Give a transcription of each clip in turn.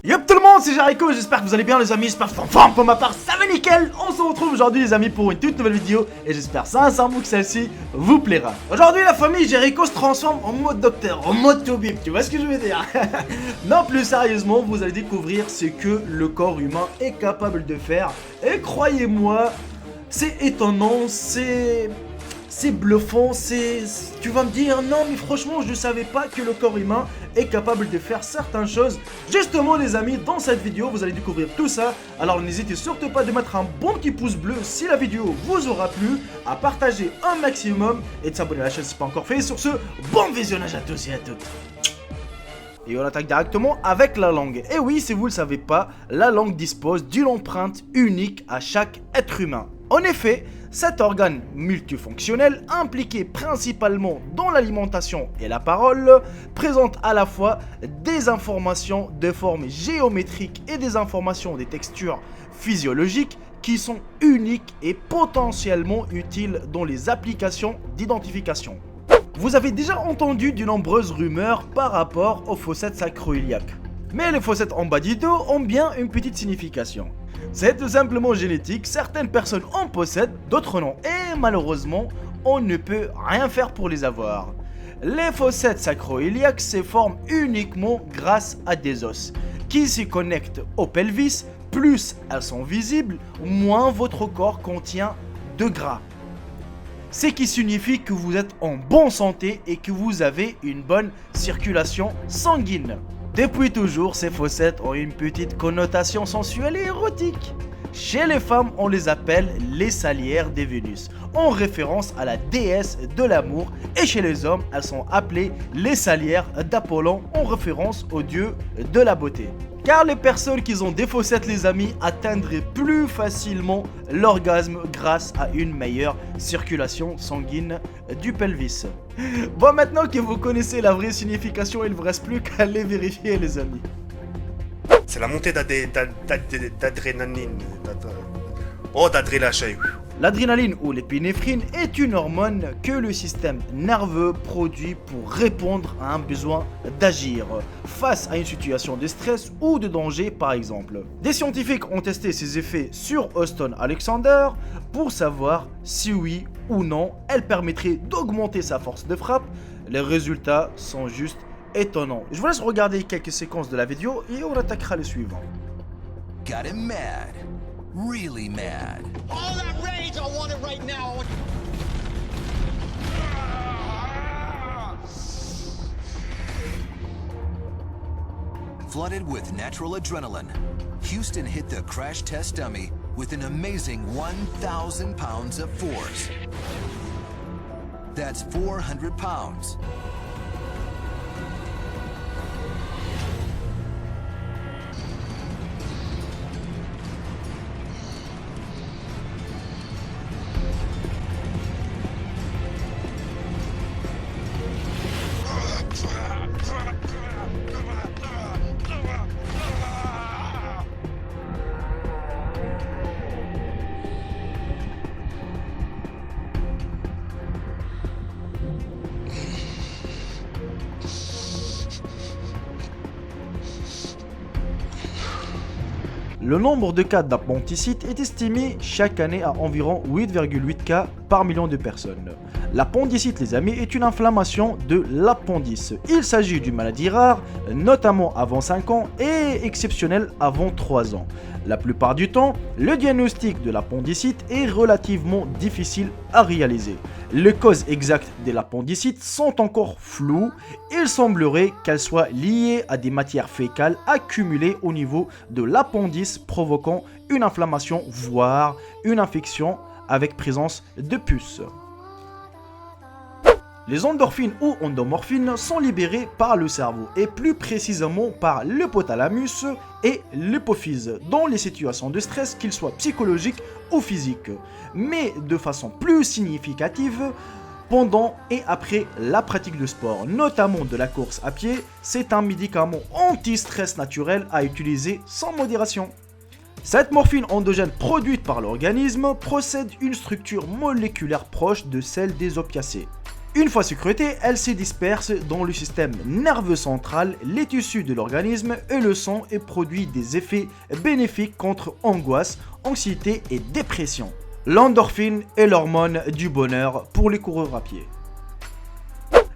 Yop tout le monde, c'est Jericho, j'espère que vous allez bien les amis, j'espère que pour ma part ça va nickel. On se retrouve aujourd'hui les amis pour une toute nouvelle vidéo et j'espère sincèrement que celle-ci vous plaira. Aujourd'hui la famille Jericho se transforme en mode docteur, en mode Tobib, tu vois ce que je veux dire. Non, plus sérieusement, vous allez découvrir ce que le corps humain est capable de faire. Et croyez-moi, c'est étonnant, c'est bluffant, tu vas me dire, non mais franchement je ne savais pas que le corps humain est capable de faire certaines choses. Justement les amis, dans cette vidéo vous allez découvrir tout ça. Alors n'hésitez surtout pas de mettre un bon petit pouce bleu si la vidéo vous aura plu, à partager un maximum et de s'abonner à la chaîne si ce n'est pas encore fait. Et sur ce, bon visionnage à tous et à toutes. Et on attaque directement avec la langue. Et oui, si vous ne le savez pas, la langue dispose d'une empreinte unique à chaque être humain. En effet, cet organe multifonctionnel, impliqué principalement dans l'alimentation et la parole, présente à la fois des informations de forme géométrique et des informations des textures physiologiques qui sont uniques et potentiellement utiles dans les applications d'identification. Vous avez déjà entendu de nombreuses rumeurs par rapport aux fossettes sacro-iliaques. Mais les fossettes en bas du dos ont bien une petite signification. C'est tout simplement génétique, certaines personnes en possèdent, d'autres non. Et malheureusement, on ne peut rien faire pour les avoir. Les fossettes sacro-iliaques se forment uniquement grâce à des os qui se connectent au pelvis. Plus elles sont visibles, moins votre corps contient de gras. Ce qui signifie que vous êtes en bonne santé et que vous avez une bonne circulation sanguine. Depuis toujours, ces fossettes ont une petite connotation sensuelle et érotique. Chez les femmes, on les appelle les salières de Vénus, en référence à la déesse de l'amour, et chez les hommes, elles sont appelées les salières d'Apollon, en référence au dieu de la beauté. Car les personnes qui ont des fossettes les amis atteindraient plus facilement l'orgasme grâce à une meilleure circulation sanguine du pelvis. Bon, maintenant que vous connaissez la vraie signification, il ne vous reste plus qu'à aller vérifier les amis. C'est la montée d'adrénaline. Oh, d'adrénaline. L'adrénaline ou l'épinéphrine est une hormone que le système nerveux produit pour répondre à un besoin d'agir face à une situation de stress ou de danger par exemple. Des scientifiques ont testé ces effets sur Austin Alexander pour savoir si oui ou non elle permettrait d'augmenter sa force de frappe. Les résultats sont juste étonnants. Je vous laisse regarder quelques séquences de la vidéo et on attaquera le suivant. Got him mad. Really mad. All that rage, I want it right now. Flooded with natural adrenaline, Houston hit the crash test dummy with an amazing 1,000 pounds of force. That's 400 pounds. Le nombre de cas d'appendicite est estimé chaque année à environ 8,8 cas par million de personnes. L'appendicite, les amis, est une inflammation de l'appendice. Il s'agit d'une maladie rare, notamment avant 5 ans et exceptionnelle avant 3 ans. La plupart du temps, le diagnostic de l'appendicite est relativement difficile à réaliser. Les causes exactes de l'appendicite sont encore floues. Il semblerait qu'elles soient liées à des matières fécales accumulées au niveau de l'appendice provoquant une inflammation, voire une infection avec présence de puces. Les endorphines ou endomorphines sont libérées par le cerveau et plus précisément par l'hypothalamus et l'hypophyse dans les situations de stress, qu'ils soient psychologiques ou physiques, mais de façon plus significative pendant et après la pratique de sport, notamment de la course à pied. C'est un médicament anti-stress naturel à utiliser sans modération. Cette morphine endogène produite par l'organisme possède une structure moléculaire proche de celle des opiacés. Une fois sécrétée, elle se disperse dans le système nerveux central, les tissus de l'organisme et le sang et produit des effets bénéfiques contre angoisse, anxiété et dépression. L'endorphine est l'hormone du bonheur pour les coureurs à pied.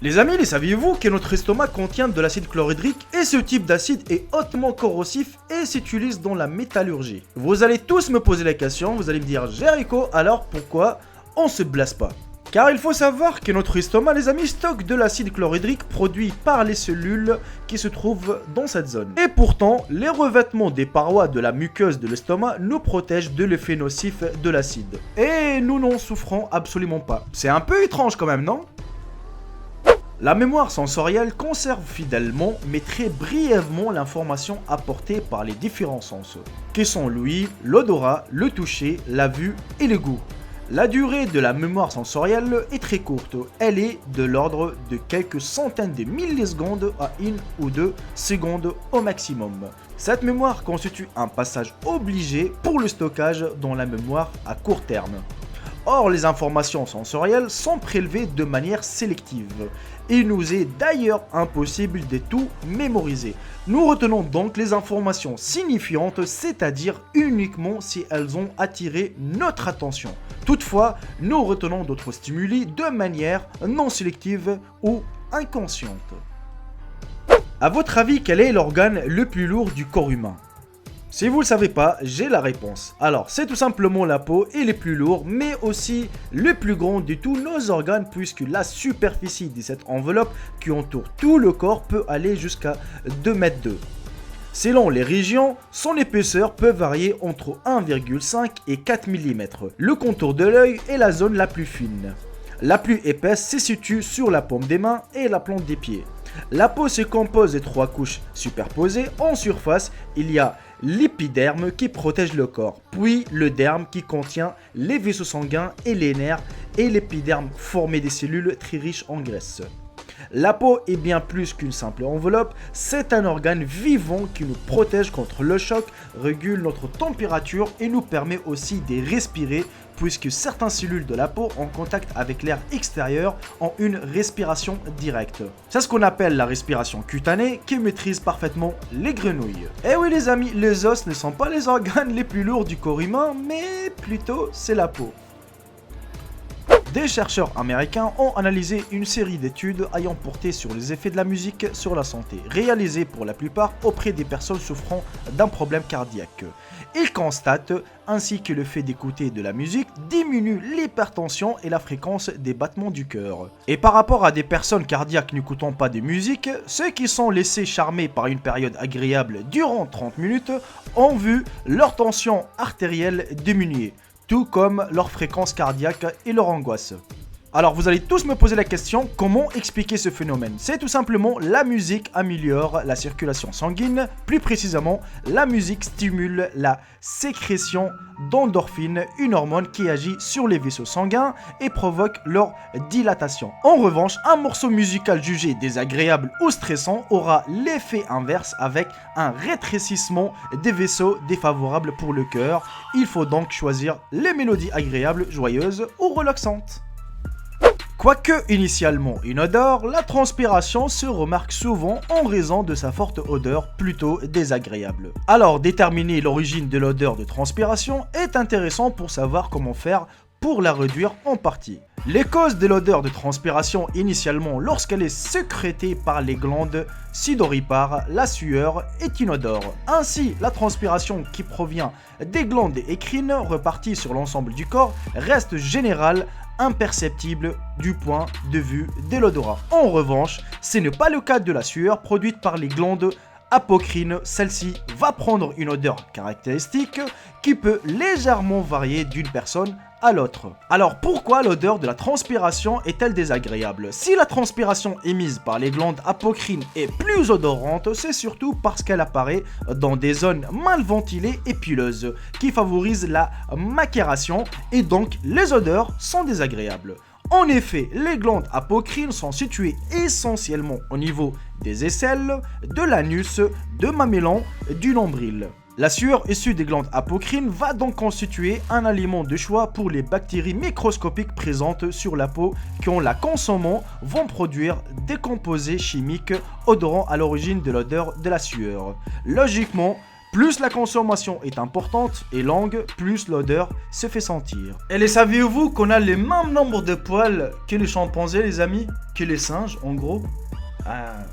Les amis, les saviez-vous que notre estomac contient de l'acide chlorhydrique et ce type d'acide est hautement corrosif et s'utilise dans la métallurgie. Vous allez tous me poser la question, vous allez me dire Jericho, alors pourquoi on se blesse pas? Car il faut savoir que notre estomac, les amis, stocke de l'acide chlorhydrique produit par les cellules qui se trouvent dans cette zone. Et pourtant, les revêtements des parois de la muqueuse de l'estomac nous protègent de l'effet nocif de l'acide. Et nous n'en souffrons absolument pas. C'est un peu étrange quand même, non? La mémoire sensorielle conserve fidèlement mais très brièvement l'information apportée par les différents sens, qui sont l'ouïe, l'odorat, le toucher, la vue et le goût. La durée de la mémoire sensorielle est très courte, elle est de l'ordre de quelques centaines de millisecondes à 1 ou 2 secondes au maximum. Cette mémoire constitue un passage obligé pour le stockage dans la mémoire à court terme. Or, les informations sensorielles sont prélevées de manière sélective. Il nous est d'ailleurs impossible de tout mémoriser. Nous retenons donc les informations signifiantes, c'est-à-dire uniquement si elles ont attiré notre attention. Toutefois, nous retenons d'autres stimuli de manière non sélective ou inconsciente. À votre avis, quel est l'organe le plus lourd du corps humain ? Si vous ne le savez pas, j'ai la réponse. Alors, c'est tout simplement la peau et les plus lourds, mais aussi le plus grand de tous nos organes, puisque la superficie de cette enveloppe qui entoure tout le corps peut aller jusqu'à 2,2 m. Selon les régions, son épaisseur peut varier entre 1,5 et 4 mm. Le contour de l'œil est la zone la plus fine. La plus épaisse se situe sur la paume des mains et la plante des pieds. La peau se compose de 3 couches superposées. En surface, il y a l'épiderme qui protège le corps, puis le derme qui contient les vaisseaux sanguins et les nerfs, et l'épiderme formé des cellules très riches en graisse. La peau est bien plus qu'une simple enveloppe, c'est un organe vivant qui nous protège contre le choc, régule notre température et nous permet aussi de respirer, puisque certaines cellules de la peau en contact avec l'air extérieur ont une respiration directe. C'est ce qu'on appelle la respiration cutanée qui maîtrise parfaitement les grenouilles. Et oui les amis, les os ne sont pas les organes les plus lourds du corps humain, mais plutôt c'est la peau. Des chercheurs américains ont analysé une série d'études ayant porté sur les effets de la musique sur la santé, réalisées pour la plupart auprès des personnes souffrant d'un problème cardiaque. Ils constatent ainsi que le fait d'écouter de la musique diminue l'hypertension et la fréquence des battements du cœur. Et par rapport à des personnes cardiaques n'écoutant pas de musique, ceux qui sont laissés charmer par une période agréable durant 30 minutes ont vu leur tension artérielle diminuer, tout comme leur fréquence cardiaque et leur angoisse. Alors vous allez tous me poser la question, comment expliquer ce phénomène? C'est tout simplement la musique améliore la circulation sanguine, plus précisément la musique stimule la sécrétion d'endorphine, une hormone qui agit sur les vaisseaux sanguins et provoque leur dilatation. En revanche, un morceau musical jugé désagréable ou stressant aura l'effet inverse avec un rétrécissement des vaisseaux défavorable pour le cœur. Il faut donc choisir les mélodies agréables, joyeuses ou relaxantes. Quoique initialement inodore, la transpiration se remarque souvent en raison de sa forte odeur plutôt désagréable. Alors déterminer l'origine de l'odeur de transpiration est intéressant pour savoir comment faire pour la réduire en partie. Les causes de l'odeur de transpiration initialement lorsqu'elle est sécrétée par les glandes sudoripares, la sueur est inodore. Ainsi, la transpiration qui provient des glandes écrines reparties sur l'ensemble du corps reste générale, imperceptible du point de vue de l'odorat. En revanche, ce n'est pas le cas de la sueur produite par les glandes apocrines. Celle-ci va prendre une odeur caractéristique qui peut légèrement varier d'une personne à l'autre. Alors pourquoi l'odeur de la transpiration est-elle désagréable? Si la transpiration émise par les glandes apocrines est plus odorante, c'est surtout parce qu'elle apparaît dans des zones mal ventilées et pileuses qui favorisent la macération et donc les odeurs sont désagréables. En effet, les glandes apocrines sont situées essentiellement au niveau des aisselles, de l'anus, de mamelon, du nombril. La sueur issue des glandes apocrines va donc constituer un aliment de choix pour les bactéries microscopiques présentes sur la peau qui, en la consommant, vont produire des composés chimiques odorants à l'origine de l'odeur de la sueur. Logiquement, plus la consommation est importante et longue, plus l'odeur se fait sentir. Et les saviez-vous qu'on a le même nombre de poils que les chimpanzés, les amis? Que les singes, en gros?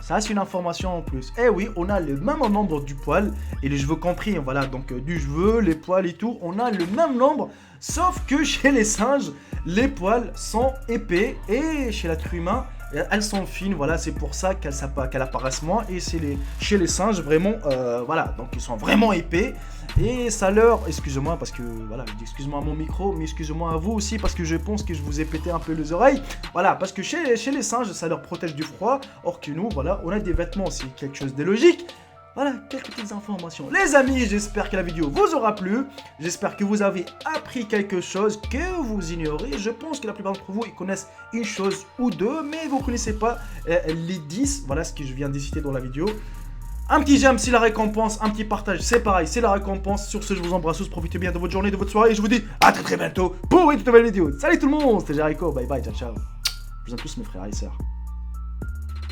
Ça c'est une information en plus. Eh oui, on a le même nombre du poil et les cheveux compris, voilà, donc du cheveu, les poils et tout, on a le même nombre, sauf que chez les singes, les poils sont épais et chez l'être humain, elles sont fines, voilà, c'est pour ça qu'elles apparaissent moins et chez les singes, vraiment, voilà, donc ils sont vraiment épais et ça leur, excusez-moi parce que, voilà, je dis excuse-moi à mon micro, mais excusez-moi à vous aussi parce que je pense que je vous ai pété un peu les oreilles, voilà, parce que chez les singes, ça leur protège du froid, or que nous, voilà, on a des vêtements aussi, quelque chose de logique. Voilà, quelques petites informations. Les amis, j'espère que la vidéo vous aura plu. J'espère que vous avez appris quelque chose que vous ignorez. Je pense que la plupart d'entre vous, ils connaissent une chose ou deux, mais vous ne connaissez pas les 10. Voilà ce que je viens de citer dans la vidéo. Un petit j'aime, c'est la récompense. Un petit partage, c'est pareil, c'est la récompense. Sur ce, je vous embrasse tous. Profitez bien de votre journée, de votre soirée. Et je vous dis à très bientôt pour une toute nouvelle vidéo. Salut tout le monde, c'était Jericho. Bye bye, ciao ciao. Je vous aime tous mes frères et sœurs.